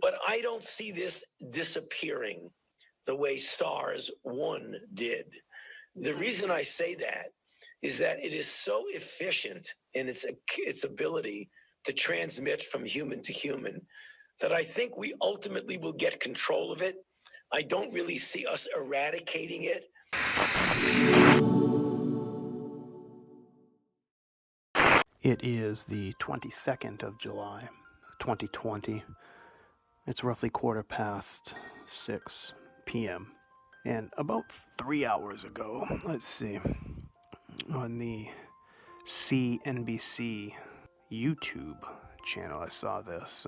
But I don't see this disappearing the way SARS-1 did. The reason I say that is that it is so efficient in its ability to transmit from human to human that I think we ultimately will get control of it. I don't really see us eradicating it. It is the 22nd of July, 2020. It's roughly 6:15 p.m. And about 3 hours ago, let's see, on the CNBC YouTube channel, I saw this.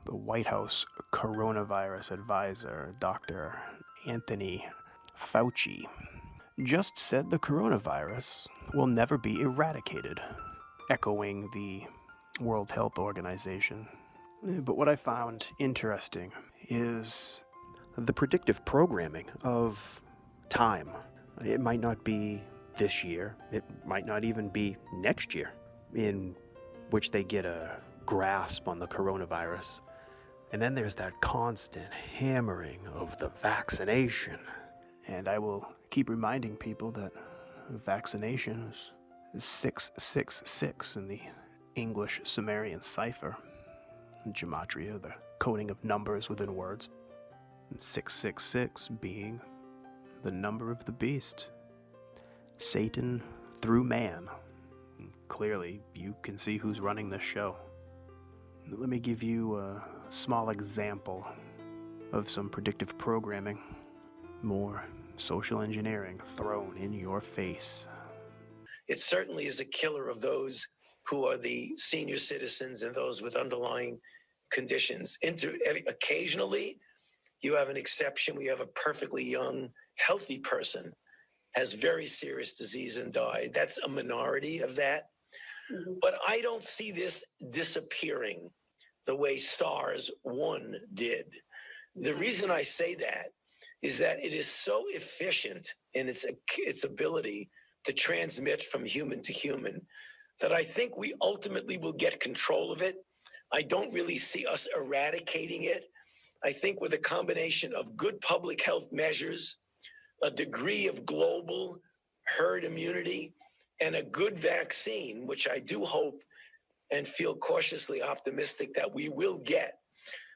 The White House coronavirus advisor, Dr. Anthony Fauci, just said the coronavirus will never be eradicated, echoing the World Health Organization. But what I found interesting is the predictive programming of time. It might not be this year, it might not even be next year, in which they get a grasp on the coronavirus. And then there's that constant hammering of the vaccination. And I will keep reminding people that vaccination is 666 in the English Sumerian cipher. Gematria, the coding of numbers within words. And 666 being the number of the beast. Satan through man. And clearly, you can see who's running this show. Let me give you a small example of some predictive programming. More social engineering thrown in your face. It certainly is a killer of those who are the senior citizens and those with underlying conditions. Occasionally, you have an exception. We have a perfectly young, healthy person has very serious disease and died. That's a minority of that. Mm-hmm. But I don't see this disappearing the way SARS-1 did. The reason I say that is that it is so efficient in its ability to transmit from human to human that I think we ultimately will get control of it. I don't really see us eradicating it. I think with a combination of good public health measures, a degree of global herd immunity, and a good vaccine, which I do hope and feel cautiously optimistic that we will get.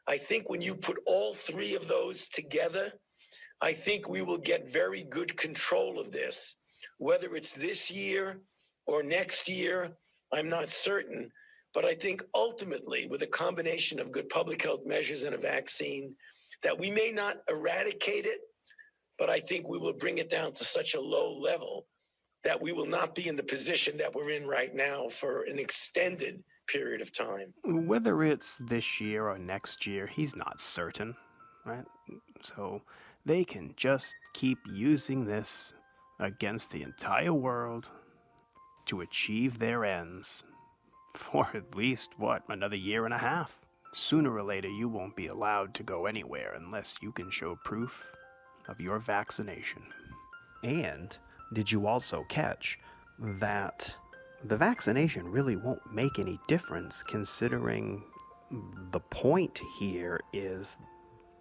I think when you put all three of those together, I think we will get very good control of this. Whether it's this year or next year, I'm not certain. But I think ultimately, with a combination of good public health measures and a vaccine, that we may not eradicate it, but I think we will bring it down to such a low level that we will not be in the position that we're in right now for an extended period of time. Whether it's this year or next year, he's not certain, right? So they can just keep using this against the entire world to achieve their ends for at least, another year and a half. Sooner or later, you won't be allowed to go anywhere unless you can show proof of your vaccination. And did you also catch that the vaccination really won't make any difference, considering the point here is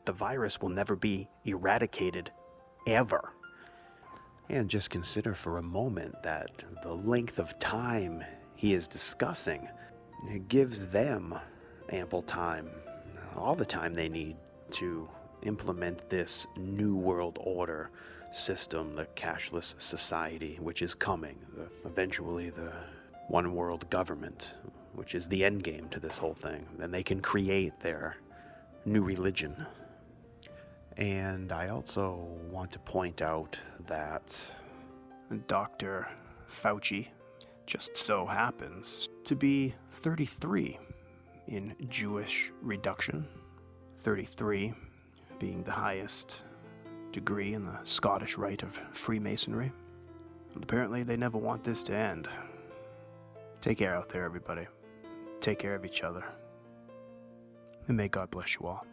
the virus will never be eradicated, ever. And just consider for a moment that the length of time he is discussing gives them ample time, all the time they need to implement this new world order system, the cashless society, which is coming, eventually the one world government, which is the end game to this whole thing. And they can create their new religion. And I also want to point out that Dr. Fauci just so happens to be 33 in Jewish reduction, 33 being the highest degree in the Scottish rite of Freemasonry. And apparently they never want this to end. Take care out there, everybody. Take care of each other. And may God bless you all.